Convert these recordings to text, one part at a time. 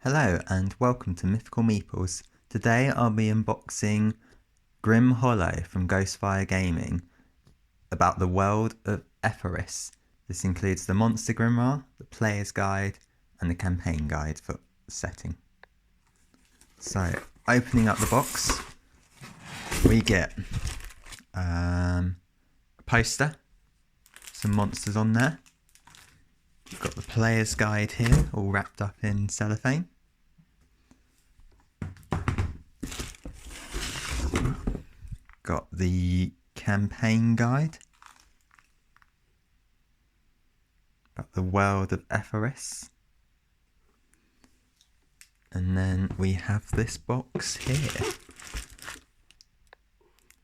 Hello and welcome to Mythical Meeples. Today I'll be unboxing Grimoire from Ghostfire Gaming about the world of Etharis. This includes the Monster Grimoire, the Player's Guide and the Campaign Guide for setting. So, opening up the box, we get a poster, some monsters on there. We've got the Player's Guide here, all wrapped up in cellophane. Got the Campaign Guide about the world of Etharis. And then we have this box here.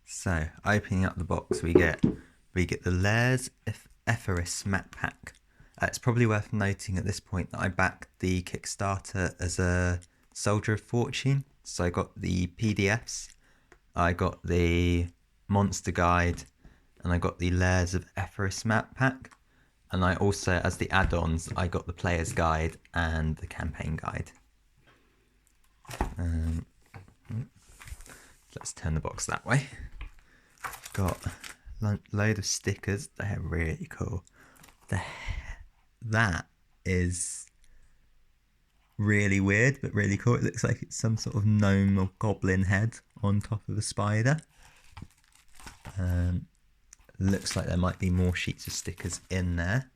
So, opening up the box, we get the Lairs of Etharis map pack. It's probably worth noting at this point that I backed the Kickstarter as a Soldier of Fortune. So I got the PDFs, I got the Monster Guide, and I got the Lairs of Etharis map pack. And I also, as the add-ons, I got the Player's Guide and the Campaign Guide. Let's turn the box that way. Got a load of stickers. They're really cool. That is really weird, but really cool. It looks like it's some sort of gnome or goblin head on top of a spider. Looks like there might be more sheets of stickers in there.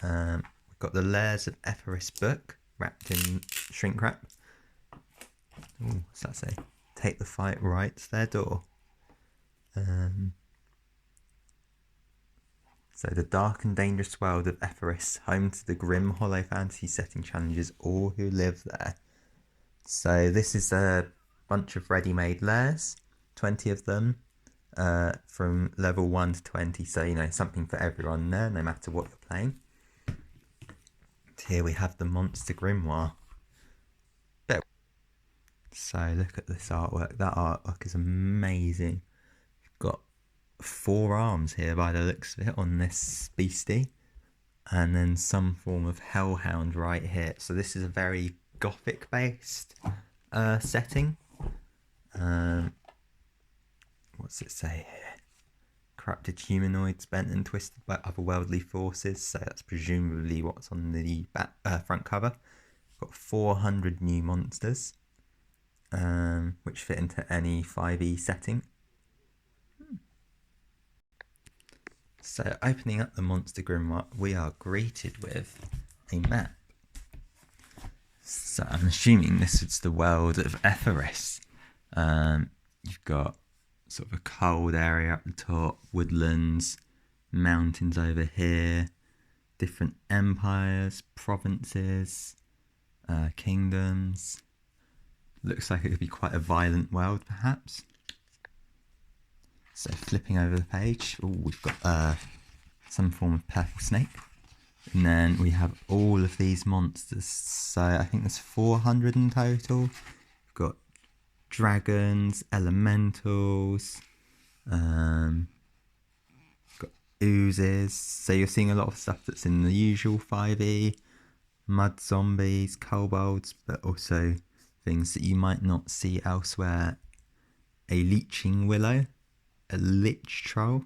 We've got the Lairs of Etharis book wrapped in shrink wrap. Ooh, what's that say? Take the fight right to their door. So the dark and dangerous world of Etharis, home to the grim hollow fantasy setting challenges all who live there. So this is a bunch of ready-made lairs, 20 of them, from level 1 to 20. So, you know, something for everyone there, no matter what you're playing. And here we have the Monster Grimoire. So look at this artwork. That artwork is amazing. You've got 4 arms here by the looks of it on this beastie, and then some form of hellhound right here. So this is a very gothic based setting. What's it say here? Corrupted humanoids bent and twisted by otherworldly forces. So that's presumably what's on the front cover. Got 400 new monsters, which fit into any 5e setting. So, opening up the Monster Grimoire, we are greeted with a map. So, I'm assuming this is the world of Etharis. You've got sort of a cold area at the top, woodlands, mountains over here, different empires, provinces, kingdoms. Looks like it could be quite a violent world, perhaps. So flipping over the page, we've got some form of purple snake. And then we have all of these monsters. So I think there's 400 in total. We've got dragons, elementals, got oozes. So you're seeing a lot of stuff that's in the usual 5e. Mud zombies, kobolds, but also things that you might not see elsewhere. A leeching willow. A lich troll,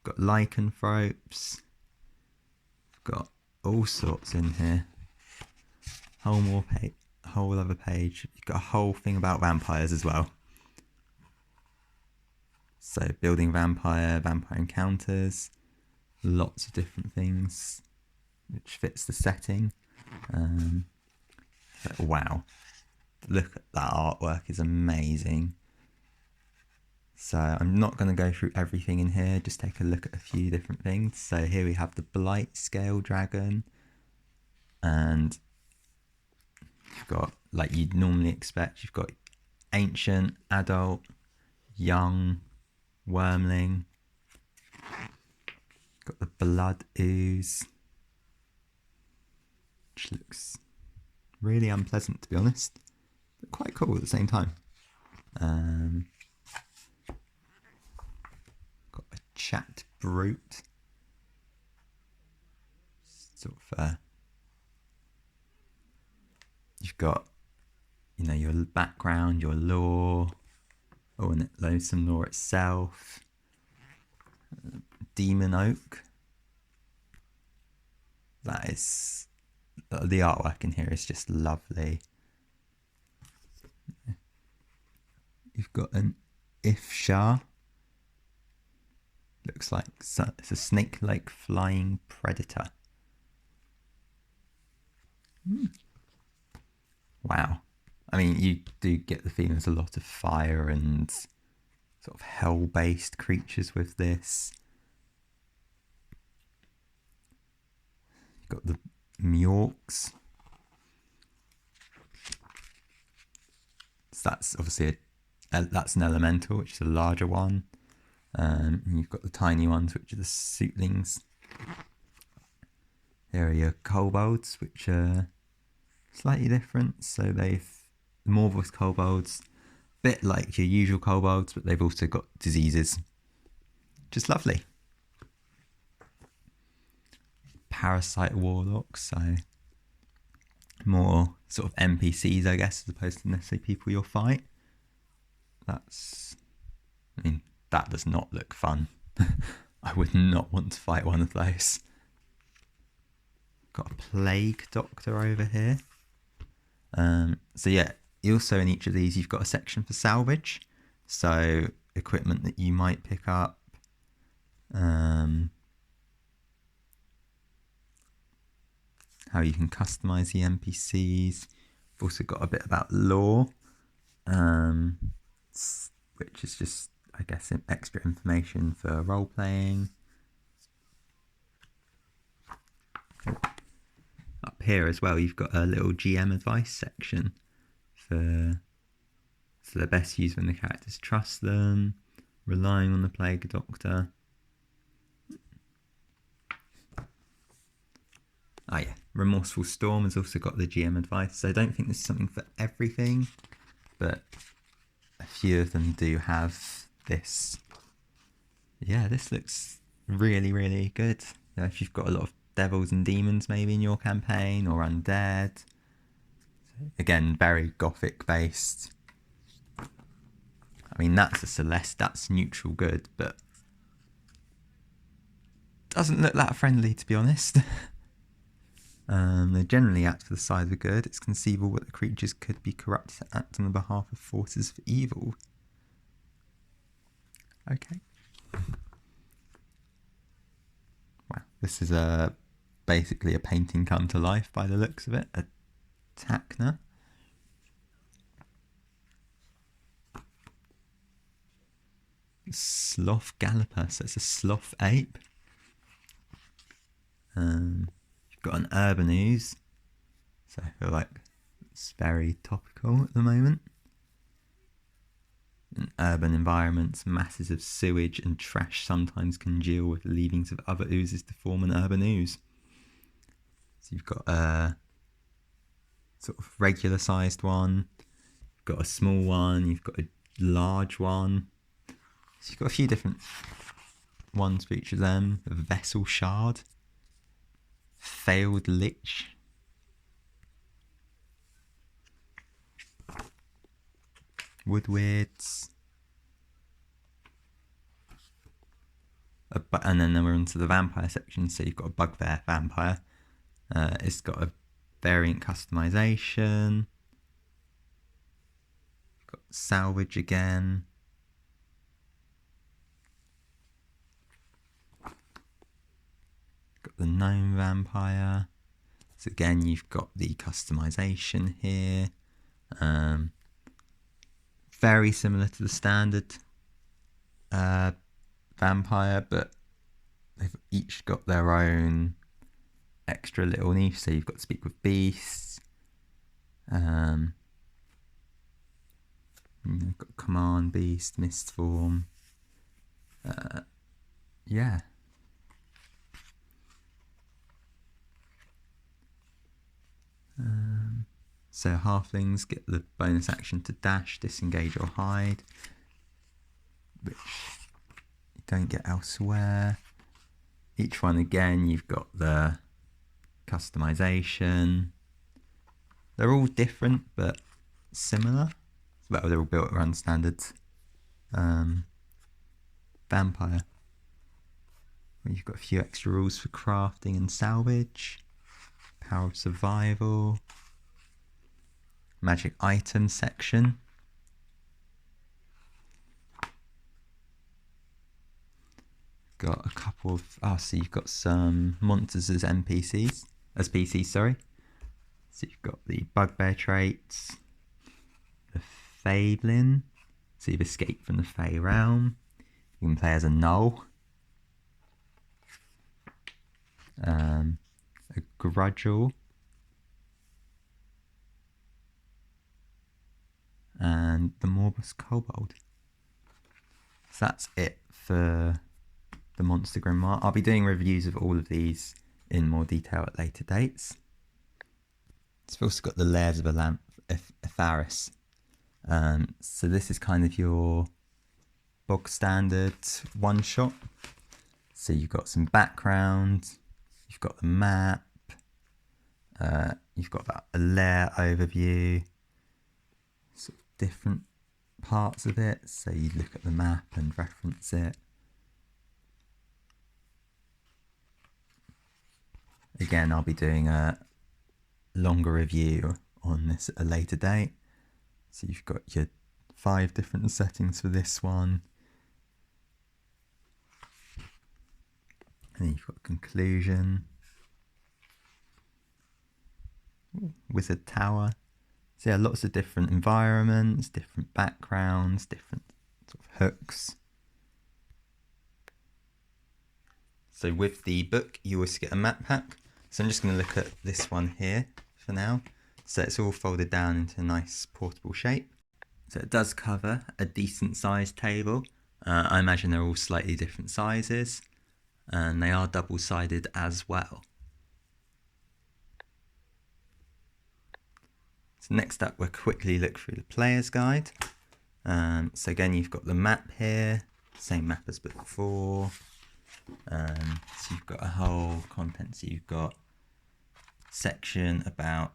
got lycanthropes, got all sorts in here. Whole other page. You've got a whole thing about vampires as well. So building vampire encounters, lots of different things which fits the setting. Wow, look at that artwork, is amazing. So I'm not going to go through everything in here, just take a look at a few different things. So here we have the blightscale dragon, and you've got, like you'd normally expect, you've got ancient, adult, young, wormling. Got the blood ooze, which looks really unpleasant to be honest, but quite cool at the same time. Chat brute, sort of You've got, you know, your background, your lore. Oh, and it loads some lore itself. Demon Oak. That is, the artwork in here is just lovely. You've got an Ifshar. Looks like it's a snake-like flying predator. Wow. I mean, you do get the feeling there's a lot of fire and sort of hell-based creatures with this. You've got the Mjorks. So that's obviously that's an elemental, which is a larger one. And you've got the tiny ones, which are the suitlings. Here are your kobolds, which are slightly different. So they've more voiced kobolds, a bit like your usual kobolds, but they've also got diseases. Just lovely. Parasite warlocks, so more sort of NPCs, I guess, as opposed to necessarily people you'll fight. I mean, that does not look fun. I would not want to fight one of those. Got a plague doctor over here. So yeah, also in each of these you've got a section for salvage. So equipment that you might pick up. How you can customize the NPCs. We've also got a bit about lore, which is just, I guess, extra information for role playing. Up here as well, you've got a little GM advice section for the best use when the characters trust them, relying on the plague doctor. Oh yeah, Remorseful Storm has also got the GM advice. So I don't think this is something for everything, but a few of them do have this. Yeah, this looks really, really good. You know, if you've got a lot of devils and demons maybe in your campaign, or undead. Again, very gothic based. I mean, that's a Celeste, that's neutral good, but doesn't look that friendly, to be honest. They generally act for the side of the good. It's conceivable that the creatures could be corrupted to act on the behalf of forces of evil. Okay. Wow, this is basically a painting come to life by the looks of it. A Tacna. Sloth Galloper, so it's a sloth ape. You've got an urban ooze, so I feel like it's very topical at the moment. In urban environments, masses of sewage and trash sometimes congeal with leavings of other oozes to form an urban ooze. So you've got a sort of regular sized one, you've got a small one, you've got a large one. So you've got a few different ones for each of them. A vessel shard, failed lich, woodweirds, and then we're onto the vampire section. So you've got a bugbear vampire. It's got a variant customization. You've got salvage again. Got the gnome vampire. So again, you've got the customization here. Very similar to the standard vampire, but they've each got their own extra little niche. So you've got Speak with Beasts. You've got Command Beast, Mist Form. Yeah. So halflings get the bonus action to dash, disengage or hide, which you don't get elsewhere. Each one again, you've got the customization. They're all different but similar. Well, they're all built around standard vampire. You've got a few extra rules for crafting and salvage, power of survival, magic item section. Got a couple of so you've got some monsters as PCs, sorry. So you've got the bugbear traits, the Fablin, so you've escaped from the Fey realm. You can play as a Null, a Grudgel, and the Morbus Kobold. So that's it for the Monster Grimoire. I'll be doing reviews of all of these in more detail at later dates. It's also got the Lairs of Etharis. So this is kind of your bog standard one shot. So you've got some background, you've got the map, you've got a layer overview, sort of different parts of it. So you look at the map and reference it. Again, I'll be doing a longer review on this at a later date. So you've got your 5 different settings for this one. And then you've got conclusion, wizard tower. So yeah, lots of different environments, different backgrounds, different sort of hooks. So with the book, you always get a map pack. So I'm just going to look at this one here for now. So it's all folded down into a nice portable shape. So it does cover a decent sized table. I imagine they're all slightly different sizes, and they are double-sided as well. So next up, we'll quickly look through the player's guide. So again, you've got the map here, same map as before. So you've got a whole content. So you've got section about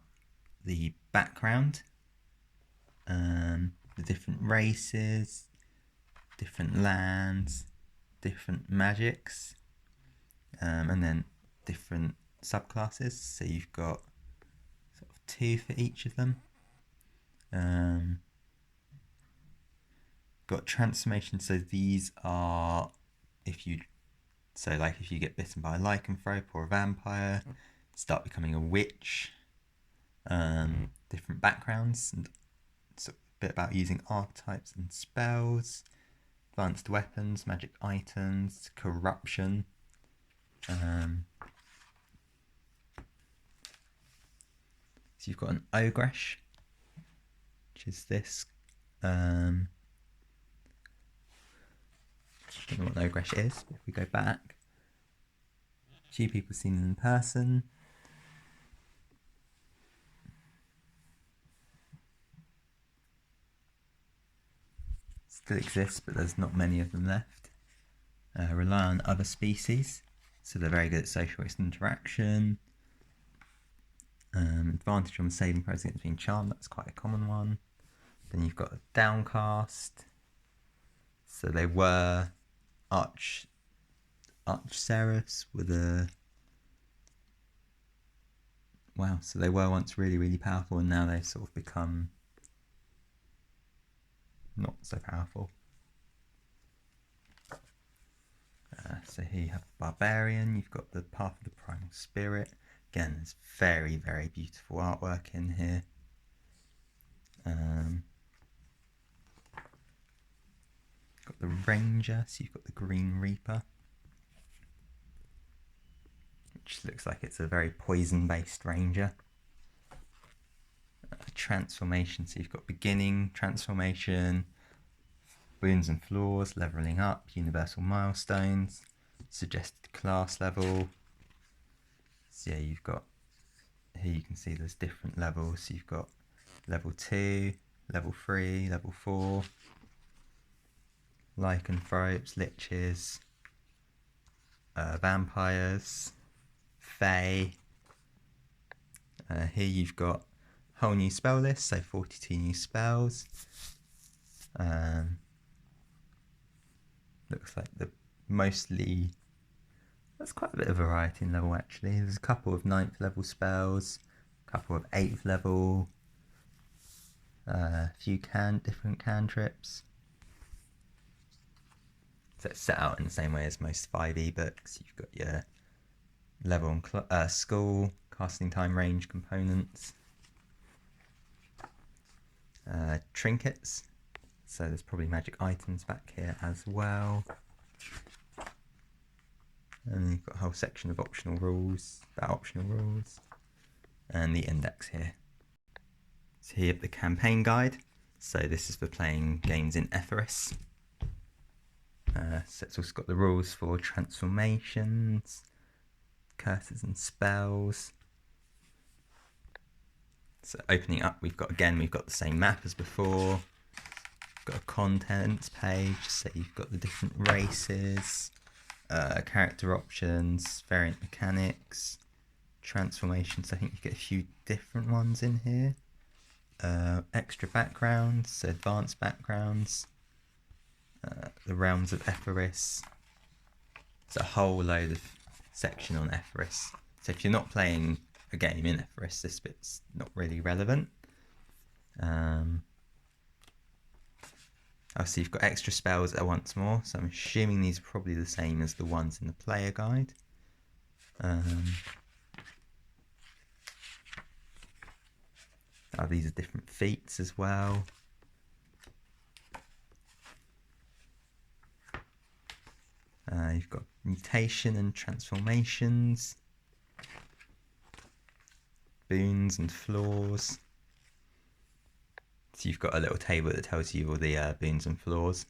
the background, the different races, different lands, different magics, and then different subclasses. So you've got sort of 2 for each of them. Got transformation. So these are if you get bitten by a lycanthrope or a vampire, start becoming a witch. Different backgrounds and sort of a bit about using archetypes and spells, advanced weapons, magic items, corruption. So you've got an ogress, which is this. I don't know what an ogress is, but if we go back, few people seen them in person. Still exists, but there's not many of them left. Rely on other species, so they're very good at social interaction. Advantage on saving throws against being charmed, that's quite a common one. Then you've got a downcast. So they were arch seraphs with a so they were once really, really powerful, and now they've sort of become not so powerful. So here you have Barbarian, you've got the Path of the Primal Spirit. Again, there's very, very beautiful artwork in here. Got the Ranger, so you've got the Green Reaper, which looks like it's a very poison-based ranger. Transformation, so you've got beginning, transformation, wounds and flaws, leveling up, universal milestones, suggested class level. So yeah, you've got here, you can see there's different levels. So you've got level 2, level 3, level 4, lycanthropes, liches, vampires, fae. Here you've got whole new spell list, so 42 new spells. Looks like that's quite a bit of variety in level actually. There's a couple of 9th level spells, a couple of 8th level, a few different cantrips. So it's set out in the same way as most 5e books. You've got your level and school, casting time, range components, trinkets. So there's probably magic items back here as well. And you've got a whole section of optional rules, and the index here. So here you have the campaign guide. So this is for playing games in Etharis. So it's also got the rules for transformations, curses and spells. So opening up, we've got the same map as before. We've got a contents page, so you've got the different races, character options, variant mechanics, transformations. I think you get a few different ones in here. Extra backgrounds, advanced backgrounds, the realms of Etharis. It's a whole load of section on Etharis. So if you're not playing a game in Etharis, this bit's not really relevant. So you've got extra spells once more, so I'm assuming these are probably the same as the ones in the player guide. These are different feats as well. You've got mutation and transformations, boons and flaws. So you've got a little table that tells you all the boons and flaws.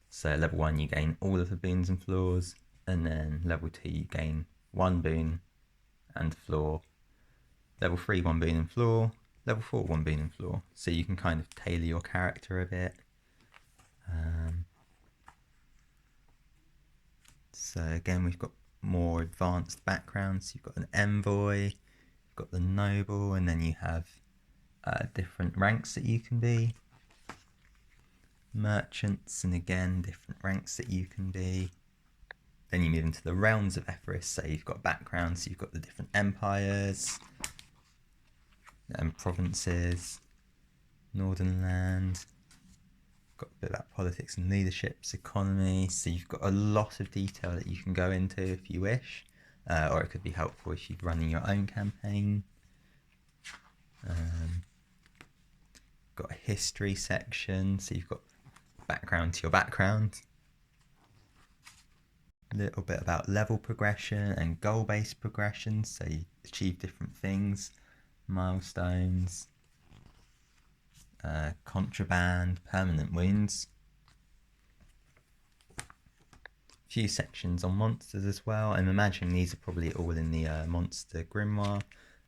So level 1 you gain all of the boons and flaws, and then level 2 you gain 1 boon and flaw. Level 3 1 boon and flaw. Level 4 1 boon and flaw. So you can kind of tailor your character a bit. So again, we've got more advanced backgrounds. You've got an envoy, you've got the noble, and then you have different ranks that you can be. Merchants, and again, different ranks that you can be. Then you move into the realms of Etharis, so you've got backgrounds, so you've got the different empires and provinces, Northern Land. Got a bit about politics and leaderships, economy, so you've got a lot of detail that you can go into if you wish, or it could be helpful if you're running your own campaign. Got a history section, so you've got background to your background. A little bit about level progression and goal-based progression, so you achieve different things, milestones, contraband, permanent wounds. A few sections on monsters as well. I'm imagining these are probably all in the monster grimoire.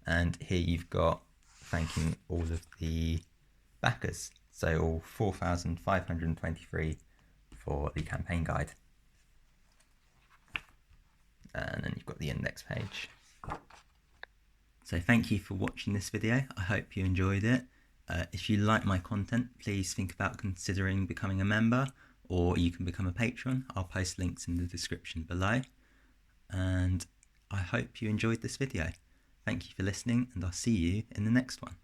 And here you've got thanking all of the backers. So all 4,523 for the campaign guide. And then you've got the index page. So thank you for watching this video. I hope you enjoyed it. If you like my content, please think about considering becoming a member, or you can become a patron. I'll post links in the description below. And I hope you enjoyed this video. Thank you for listening, and I'll see you in the next one.